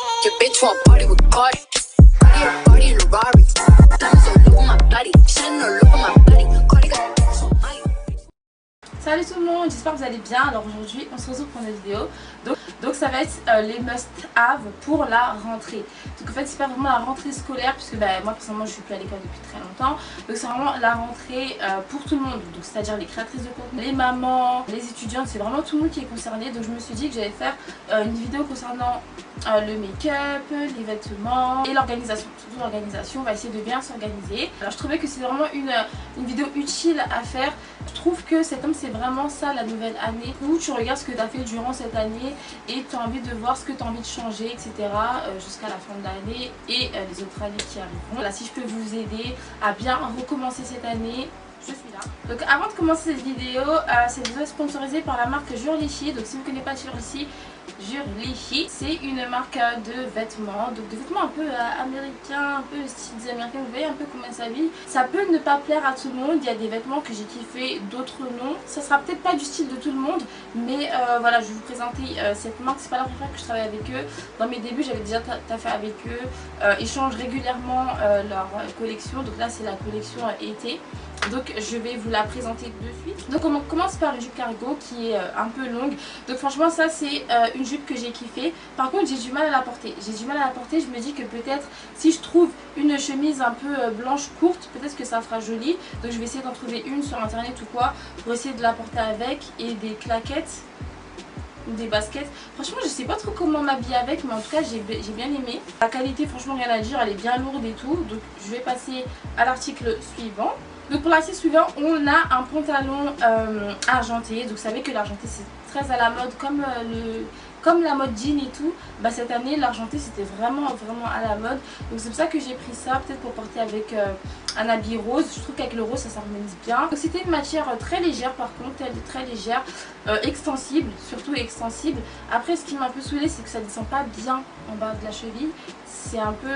Your bitch want party with Cardi. Party in a Rari. Diamonds all over my body. Shining all over my body. Cardi got bitch on Molly. Salut tout le monde, j'espère que vous allez bien. Alors aujourd'hui on se retrouve pour une vidéo. Donc ça va être les must-have pour la rentrée. Donc en fait c'est pas vraiment la rentrée scolaire puisque moi personnellement je suis plus à l'école depuis très longtemps. Donc c'est vraiment la rentrée pour tout le monde. Donc c'est à dire les créatrices de contenu, les mamans, les étudiantes, c'est vraiment tout le monde qui est concerné. Donc je me suis dit que j'allais faire une vidéo concernant le make-up, les vêtements et l'organisation. Surtout l'organisation, on va essayer de bien s'organiser. Alors je trouvais que c'est vraiment une vidéo utile à faire. Je trouve que c'est comme c'est vraiment ça la nouvelle année où tu regardes ce que tu as fait durant cette année et tu as envie de voir ce que tu as envie de changer, etc. Jusqu'à la fin de l'année et les autres années qui arriveront. Voilà, si je peux vous aider à bien recommencer cette année, je suis là. Donc avant de commencer cette vidéo est sponsorisée par la marque Jurlichi. Donc si vous ne connaissez pas Jurlichi, c'est une marque de vêtements, donc de vêtements un peu américains, un peu styles américains. Vous voyez un peu comment ça vit. Ça peut ne pas plaire à tout le monde. Il y a des vêtements que j'ai kiffé, d'autres non. Ça sera peut-être pas du style de tout le monde, mais voilà, je vais vous présenter cette marque. C'est pas la première fois que je travaille avec eux. Dans mes débuts j'avais déjà taffé avec eux. Ils changent régulièrement leur collection. Donc là c'est la collection été. Donc je vais vous la présenter de suite. Donc on commence par une jupe cargo qui est un peu longue. Donc franchement ça c'est une jupe que j'ai kiffé. Par contre j'ai du mal à la porter. J'ai du mal à la porter. Je me dis que peut-être si je trouve une chemise un peu blanche courte, peut-être que ça fera joli. Donc je vais essayer d'en trouver une sur internet ou quoi pour essayer de la porter avec. Et des claquettes, des baskets. Franchement je sais pas trop comment m'habiller avec, mais en tout cas j'ai bien aimé. La qualité franchement rien à dire, elle est bien lourde et tout. Donc je vais passer à l'article suivant. Donc pour l'article suivant on a un pantalon argenté. Donc vous savez que l'argenté c'est très à la mode comme la mode jean et tout. Cette année l'argenté c'était vraiment à la mode. Donc c'est pour ça que j'ai pris ça, peut-être pour porter avec un habit rose. Je trouve qu'avec le rose ça s'harmonise bien. Donc c'était une matière très légère, par contre elle est très légère, extensible, surtout extensible. Après ce qui m'a un peu saoulé c'est que ça descend pas bien en bas de la cheville. C'est un peu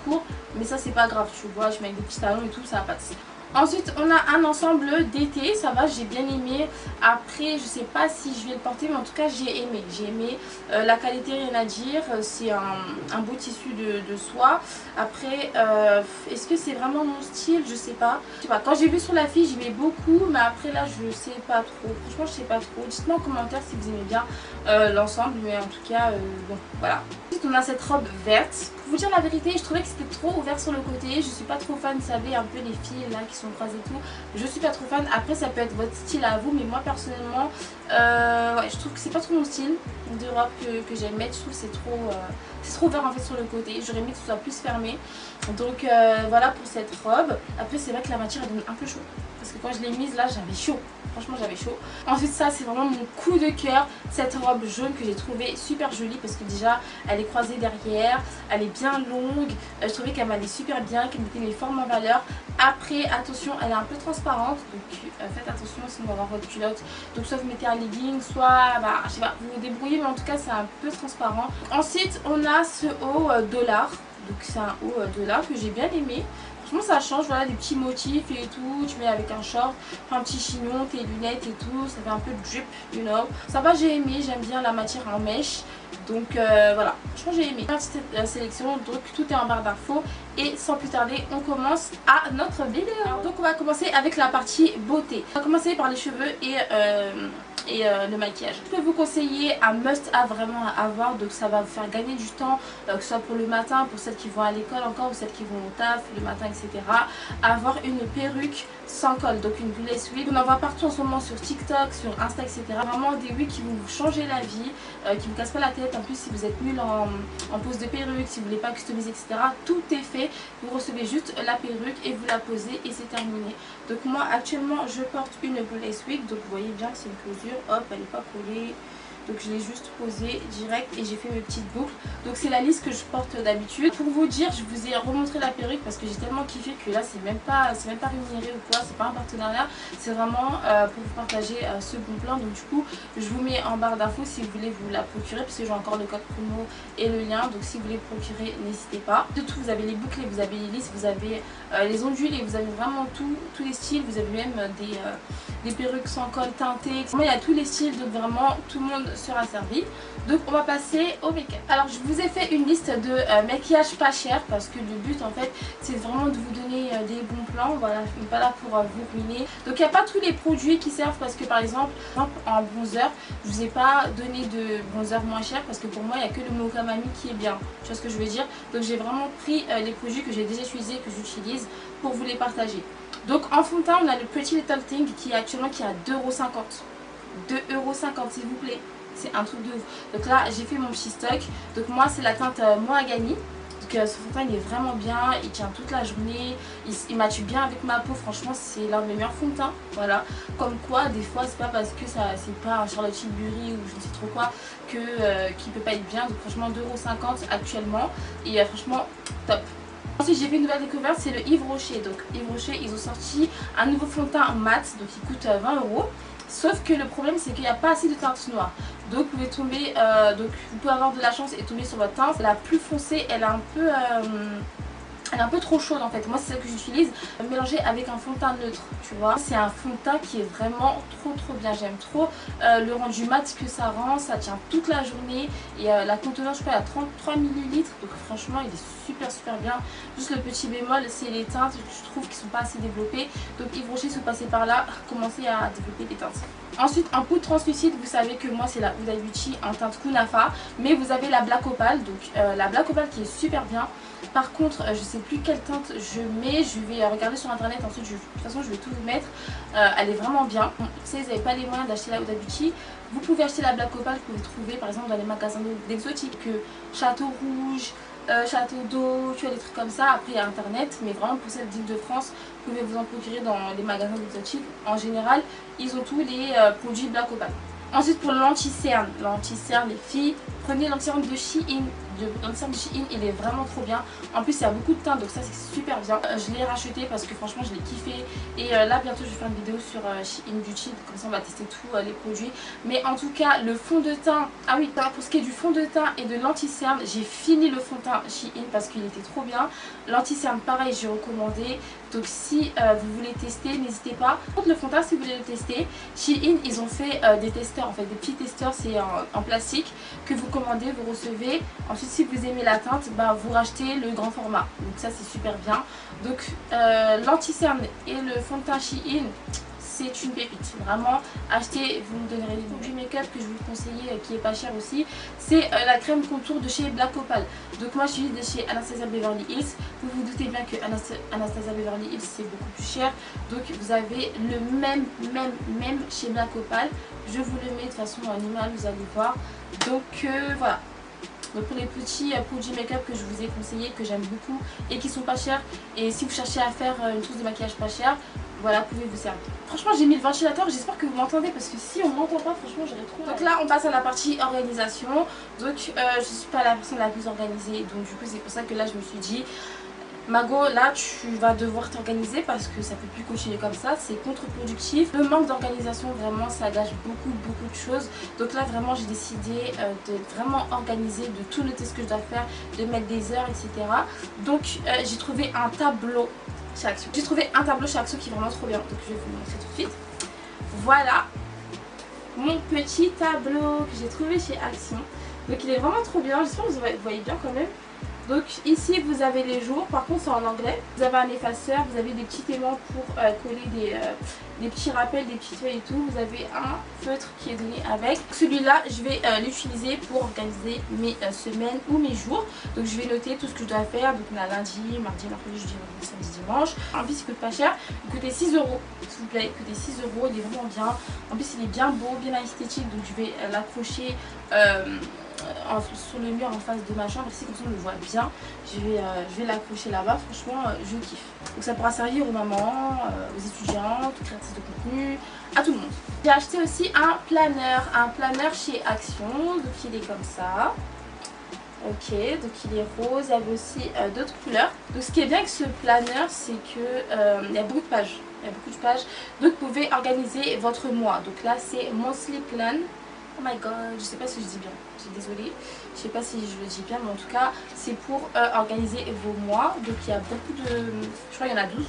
court, mais ça c'est pas grave, tu vois, je mets avec des petits talons et tout, ça va passer. Ensuite on a un ensemble d'été, ça va, j'ai bien aimé. Après je sais pas si je vais le porter, mais en tout cas j'ai aimé. La qualité rien à dire, c'est un beau tissu de soie. Après est-ce que c'est vraiment mon style, je sais pas. Quand j'ai vu sur la fille j'aimais beaucoup, mais après là je sais pas trop. Franchement je sais pas trop, dites-moi en commentaire si vous aimez bien l'ensemble, mais en tout cas bon voilà. Ensuite on a cette robe verte. Pour vous dire la vérité, je trouvais que c'était trop ouvert sur le côté. Je suis pas trop fan, vous savez, un peu les filles là qui sont croisées et tout. Je suis pas trop fan. Après ça peut être votre style à vous, mais moi personnellement ouais, je trouve que c'est pas trop mon style de robe que j'aime mettre. Je trouve que c'est trop ouvert en fait sur le côté. J'aurais aimé que ce soit plus fermé. Donc voilà pour cette robe. Après c'est vrai que la matière elle donne un peu chaud, parce que quand je l'ai mise là j'avais chaud. Franchement j'avais chaud. Ensuite ça c'est vraiment mon coup de cœur, cette robe jaune que j'ai trouvé super jolie, parce que déjà elle est croisée derrière, elle est bien longue. Je trouvais qu'elle m'allait super bien, qu'elle mettait mes formes en valeur. Après attention, elle est un peu transparente, donc faites attention sinon on va avoir votre culotte. Donc soit vous mettez un legging, soit je sais pas, vous vous débrouillez, mais en tout cas c'est un peu transparent. Ensuite on a ce haut dollar. Donc c'est un haut dollar que j'ai bien aimé. Franchement ça change, voilà, des petits motifs et tout. Tu mets avec un short, un petit chignon, tes lunettes et tout. Ça fait un peu drip, you know. Ça va, j'ai aimé, j'aime bien la matière en mèche. Donc voilà, franchement j'ai aimé. Petite sélection, donc tout est en barre d'infos. Et sans plus tarder, on commence à notre vidéo. Donc on va commencer avec la partie beauté. On va commencer par les cheveux et le maquillage. Je peux vous conseiller un must-have vraiment à avoir. Donc ça va vous faire gagner du temps, que ce soit pour le matin, pour celles qui vont à l'école encore, ou celles qui vont au taf le matin, etc. Avoir une perruque sans col, donc une lace wig. On en voit partout en ce moment sur TikTok, sur Insta, etc. Vraiment des wigs qui vont vous changer la vie, qui vous cassent pas la tête. En plus si vous êtes nul en pose de perruque, si vous voulez pas customiser, etc. Tout est fait. Vous recevez juste la perruque et vous la posez et c'est terminé. Donc moi actuellement je porte une lace wig. Donc vous voyez bien que c'est une closure. Hop, elle n'est pas collée. Donc je l'ai juste posée direct et j'ai fait mes petites boucles. Donc c'est la lisse que je porte d'habitude. Pour vous dire, je vous ai remontré la perruque parce que j'ai tellement kiffé que là c'est même pas rémunéré ou quoi, c'est pas un partenariat. C'est vraiment pour vous partager ce bon plan. Donc du coup je vous mets en barre d'infos si vous voulez vous la procurer, parce que j'ai encore le code promo et le lien. Donc si vous voulez procurer, n'hésitez pas. De tout, vous avez les boucles, vous avez les lisses, vous avez les ondules, et vous avez vraiment tous les styles. Vous avez même des perruques sans col teintées. Moi il y a tous les styles, donc vraiment tout le monde sera servi. Donc on va passer au make-up. Alors je vous ai fait une liste de maquillage pas cher parce que le but en fait c'est vraiment de vous donner des bons plans. Voilà, je ne suis pas là pour vous ruiner. Donc il n'y a pas tous les produits qui servent parce que par exemple en bronzer, je vous ai pas donné de bronzer moins cher parce que pour moi il n'y a que le Mocha Mami qui est bien. Tu vois ce que je veux dire? Donc j'ai vraiment pris les produits que j'ai déjà utilisés, que j'utilise pour vous les partager. Donc en fond de teint on a le Pretty Little Thing qui est actuellement qui est à 2,50 €. 2,50 € s'il vous plaît. C'est un truc de ouf. Donc là j'ai fait mon petit stock. Donc moi c'est la teinte Mohagani. Donc ce fond de teint il est vraiment bien. Il tient toute la journée. Il matche bien avec ma peau. Franchement c'est l'un de mes meilleurs fonds de teint. Voilà. Comme quoi des fois c'est pas parce que c'est pas un Charlotte Tilbury ou je ne sais trop quoi que qui peut pas être bien. Donc franchement 2,50 € actuellement. Et franchement top. Ensuite j'ai fait une nouvelle découverte, c'est le Yves Rocher. Donc Yves Rocher ils ont sorti un nouveau fond de teint mat. Donc il coûte 20 €. Sauf que le problème c'est qu'il n'y a pas assez de teinte noire. Donc vous pouvez tomber, donc vous pouvez avoir de la chance et tomber sur votre teinte. La plus foncée elle est un peu trop chaude en fait. Moi c'est celle que j'utilise mélangée avec un fond de teint neutre, tu vois. C'est un fond de teint qui est vraiment trop bien. J'aime trop le rendu mat que ça rend. Ça tient toute la journée. Et la conteneur je crois à 33 ml. Donc franchement il est super bien. Juste le petit bémol c'est les teintes. Je trouve qu'ils sont pas assez développées. Donc Yves Rocher si vous passez par là, commencez à développer des teintes. Ensuite en poudre translucide, vous savez que moi c'est la Huda Beauty en teinte Kunafa. Mais vous avez la Black Opal. Donc la Black Opal qui est super bien. Par contre je sais plus quelle teinte je mets, je vais regarder sur internet, ensuite de toute façon je vais tout vous mettre. Elle est vraiment bien. Si vous n'avez pas les moyens d'acheter la Huda Beauty, vous pouvez acheter la Black Opal que vous trouvez par exemple dans les magasins d'exotiques, que Château Rouge, Château d'eau, tu vois, des trucs comme ça. Après il y a internet, mais vraiment pour celle d'Île-de-France vous pouvez vous en procurer dans les magasins d'exotiques. En général ils ont tous les produits Black Opal. Ensuite pour l'anti-cerne, les filles, prenez l'anti-cerne de Shein. L'anti-cerne de Shein il est vraiment trop bien. En plus il y a beaucoup de teintes donc ça c'est super bien. Je l'ai racheté parce que franchement je l'ai kiffé. Et là bientôt je vais faire une vidéo sur Shein Beauty. Comme ça on va tester tous les produits. Mais en tout cas le fond de teint, ah oui pour ce qui est du fond de teint et de l'anti-cerne, j'ai fini le fond de teint Shein parce qu'il était trop bien. L'anti-cerne pareil j'ai recommandé. Donc si vous voulez tester n'hésitez pas. Contre le fond de teint si vous voulez le tester, Shein ils ont fait des testeurs en fait, des petits testeurs, c'est en plastique que vous commandez, vous recevez. Ensuite si vous aimez la teinte, bah, vous rachetez le grand format. Donc ça c'est super bien. Donc l'anti-cerne et le fond de teint Shein, c'est une pépite. Vraiment, achetez, vous me donnerez du make-up que je vous conseille qui est pas cher aussi. C'est la crème contour de chez Black Opal. Donc moi je suis de chez Anastasia Beverly Hills. Vous vous doutez bien que Anastasia Beverly Hills c'est beaucoup plus cher. Donc vous avez le même chez Black Opal. Je vous le mets de façon en image, vous allez voir. Donc voilà. Donc pour les petits produits make-up que je vous ai conseillés, que j'aime beaucoup et qui sont pas chers. Et si vous cherchez à faire une trousse de maquillage pas chère, voilà, vous pouvez vous servir. Franchement j'ai mis le ventilateur, j'espère que vous m'entendez parce que si on m'entend pas franchement j'aurais trop... Donc là on passe à la partie organisation. Donc je suis pas la personne la plus organisée. Donc du coup c'est pour ça que là je me suis dit... Mago, là tu vas devoir t'organiser parce que ça peut plus continuer comme ça, c'est contre-productif. Le manque d'organisation vraiment ça gâche beaucoup de choses. Donc là vraiment j'ai décidé de vraiment organiser, de tout noter ce que je dois faire, de mettre des heures etc. Donc j'ai trouvé un tableau chez Action. J'ai trouvé un tableau chez Action qui est vraiment trop bien, donc je vais vous le montrer tout de suite. Voilà mon petit tableau que j'ai trouvé chez Action. Donc il est vraiment trop bien, j'espère que vous voyez bien quand même. Donc ici vous avez les jours, par contre c'est en anglais. Vous avez un effaceur, vous avez des petits aimants pour coller des petits rappels, des petites feuilles et tout. Vous avez un feutre qui est donné avec. Celui-là je vais l'utiliser pour organiser mes semaines ou mes jours. Donc je vais noter tout ce que je dois faire. Donc on a lundi, mardi, mercredi, jeudi, vendredi, samedi, dimanche. En plus il coûte pas cher, il coûtait 6 € s'il vous plaît, il coûtait 6 €, il est vraiment bien. En plus il est bien beau, bien esthétique, donc je vais l'accrocher sur le mur en face de ma chambre ici, comme ça on le voit bien. Je vais l'accrocher là-bas, franchement je kiffe. Donc ça pourra servir aux mamans, aux étudiantes, aux créatrices de contenu, à tout le monde. J'ai acheté aussi un planeur chez Action, donc il est comme ça. Ok, donc il est rose, il y avait aussi d'autres couleurs. Donc ce qui est bien avec ce planeur c'est que il y a beaucoup de pages. Donc vous pouvez organiser votre mois. Donc là c'est Monthly Plan. Oh my god, je sais pas si je dis bien, je suis désolée, je sais pas si je le dis bien, mais en tout cas c'est pour organiser vos mois. Donc il y a beaucoup de, je crois qu'il y en a 12,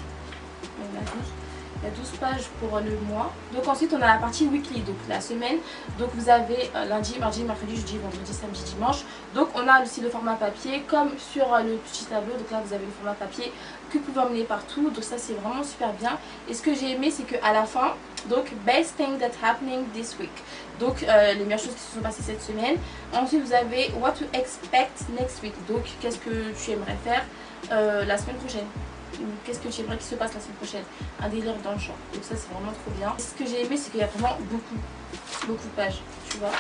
Il y a 12 pages pour le mois. Donc ensuite on a la partie weekly, donc la semaine. Donc vous avez lundi, mardi, mercredi, jeudi, vendredi, samedi, dimanche. Donc on a aussi le format papier comme sur le petit tableau. Donc là vous avez le format papier que vous pouvez emmener partout. Donc ça c'est vraiment super bien. Et ce que j'ai aimé c'est qu'à la fin, donc best thing that's happening this week. Donc les meilleures choses qui se sont passées cette semaine. Ensuite vous avez what to expect next week. Donc qu'est-ce que tu aimerais faire la semaine prochaine. Qu'est-ce que tu aimerais qu'il se passe la semaine prochaine. Un délire dans le champ. Donc ça c'est vraiment trop bien. Ce que j'ai aimé c'est qu'il y a vraiment beaucoup de pages. Tu vois.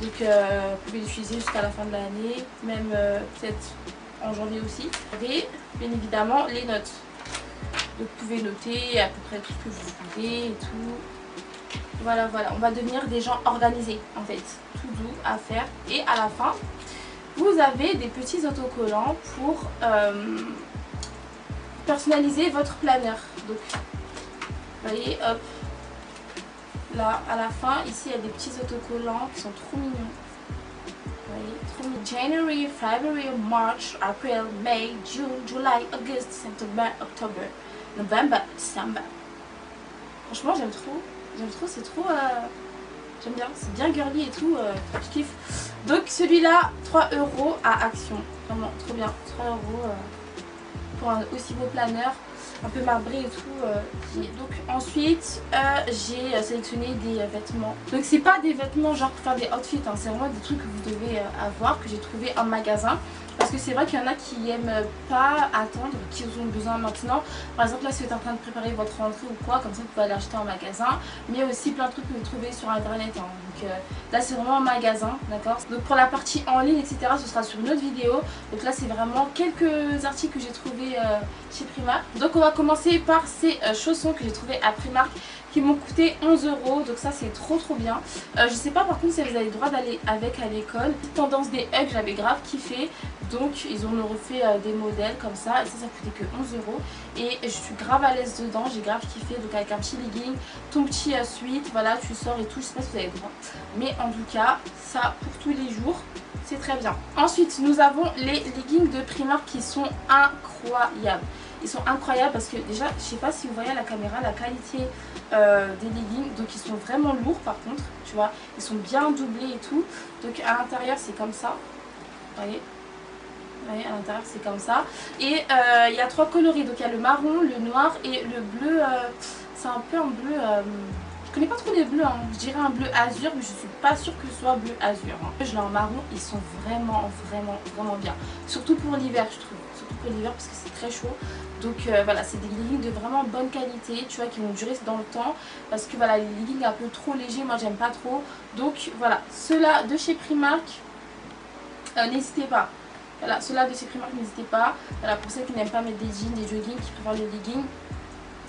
Donc vous pouvez l'utiliser jusqu'à la fin de l'année. Même peut-être en janvier aussi. Et bien évidemment les notes. Donc vous pouvez noter à peu près tout ce que vous voulez et tout. Voilà, on va devenir des gens organisés en fait. Tout doux à faire. Et à la fin, vous avez des petits autocollants pour personnaliser votre planeur. Donc, vous voyez, hop. Là, à la fin, ici, il y a des petits autocollants qui sont trop mignons. Vous voyez, trop mignons. January, February, March, April, May, June, July, August, September, October, November, December. Franchement, j'aime trop, c'est trop... j'aime bien, c'est bien girly et tout, je kiffe. Donc celui-là, 3 € à Action. Vraiment, trop bien, 3 € pour un aussi beau planeur, un peu marbré et tout. Donc ensuite, j'ai sélectionné des vêtements. Donc c'est pas des vêtements genre pour faire des outfits, hein, c'est vraiment des trucs que vous devez avoir, que j'ai trouvé en magasin. Parce que c'est vrai qu'il y en a qui aiment pas attendre, qui ont besoin maintenant. Par exemple là si vous êtes en train de préparer votre rentrée ou quoi, comme ça vous pouvez aller acheter en magasin. Mais il y a aussi plein de trucs que vous trouvez sur internet, hein. Donc là c'est vraiment en magasin, d'accord. Donc pour la partie en ligne etc, ce sera sur une autre vidéo. Donc là c'est vraiment quelques articles que j'ai trouvés chez Primark. Donc on va commencer par ces chaussons que j'ai trouvés à Primark qui m'ont coûté 11 €. Donc ça c'est trop bien. Je sais pas par contre si vous avez le droit d'aller avec à l'école. Tendance des Hugs, j'avais grave kiffé. Donc ils ont refait des modèles comme ça. Et ça coûtait que 11 €. Et je suis grave à l'aise dedans, j'ai grave kiffé. Donc avec un petit legging, ton petit sweat, voilà tu sors et tout. Je sais pas si vous avez le droit. Mais en tout cas ça pour tous les jours c'est très bien. Ensuite nous avons les leggings de Primark qui sont incroyables. Ils sont incroyables parce que déjà je sais pas si vous voyez à la caméra la qualité des leggings. Donc ils sont vraiment lourds par contre, tu vois, ils sont bien doublés et tout. Donc à l'intérieur c'est comme ça, vous voyez, à l'intérieur c'est comme ça. Et il y a 3 coloris, donc il y a le marron, le noir et le bleu. C'est un peu un bleu, je connais pas trop les bleus, hein. Je dirais un bleu azur, mais je suis pas sûre que ce soit bleu azur, hein. Je l'ai en marron, ils sont vraiment bien, surtout pour l'hiver je trouve, surtout pour l'hiver parce que c'est très chaud. Donc voilà, c'est des leggings de vraiment bonne qualité, tu vois, qui vont durer dans le temps. Parce que voilà, les leggings un peu trop légers, moi j'aime pas trop. Donc voilà, ceux-là de chez Primark, n'hésitez pas. Voilà, ceux-là de chez Primark, n'hésitez pas. Voilà, pour ceux qui n'aiment pas mettre des jeans, des joggings, qui préfèrent les leggings,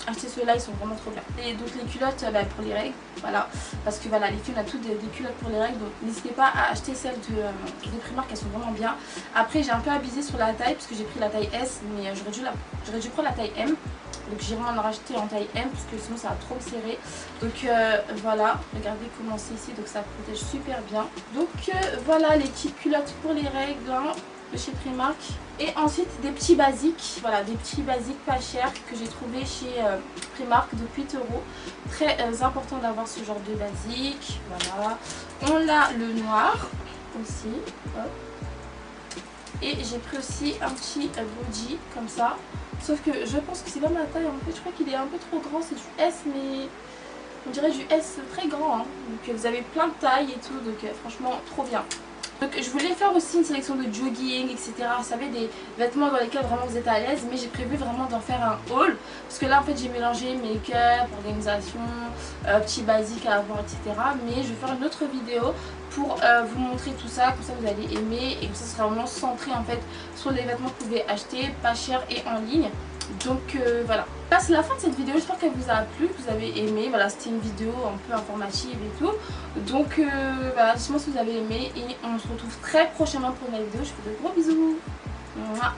achetez ceux-là, ils sont vraiment trop bien. Et donc les culottes pour les règles, voilà. Parce que voilà, les filles on a toutes des culottes pour les règles. Donc n'hésitez pas à acheter celles de Primark, elles sont vraiment bien. Après j'ai un peu abusé sur la taille, parce que j'ai pris la taille S, mais j'aurais dû prendre la taille M. Donc j'irai en racheter en taille M, parce que sinon ça va trop me serrer. Donc voilà, regardez comment c'est ici, donc ça protège super bien. Donc voilà les petites culottes pour les règles, hein, de chez Primark. Et ensuite des petits basiques, voilà, des petits basiques pas chers que j'ai trouvé chez Primark, de 8 €. Très important d'avoir ce genre de basique, voilà. On a le noir aussi, hop. Et j'ai pris aussi un petit body comme ça. Sauf que je pense que c'est pas ma taille en fait, je crois qu'il est un peu trop grand, c'est du S, mais on dirait du S très grand, hein. Donc vous avez plein de tailles et tout, donc franchement trop bien. Donc je voulais faire aussi une sélection de jogging, etc. Vous savez, des vêtements dans lesquels vraiment vous êtes à l'aise. Mais j'ai prévu vraiment d'en faire un haul. Parce que là en fait j'ai mélangé make-up, organisation, petits basiques à avoir, etc. Mais je vais faire une autre vidéo pour vous montrer tout ça. Comme ça vous allez aimer. Et comme ça sera vraiment centré en fait sur les vêtements que vous pouvez acheter, pas cher et en ligne. Donc voilà, c'est la fin de cette vidéo, j'espère qu'elle vous a plu, que vous avez aimé. Voilà, c'était une vidéo un peu informative et tout. Donc voilà, dites-moi si vous avez aimé et on se retrouve très prochainement pour une nouvelle vidéo. Je vous fais de gros bisous. Mouah.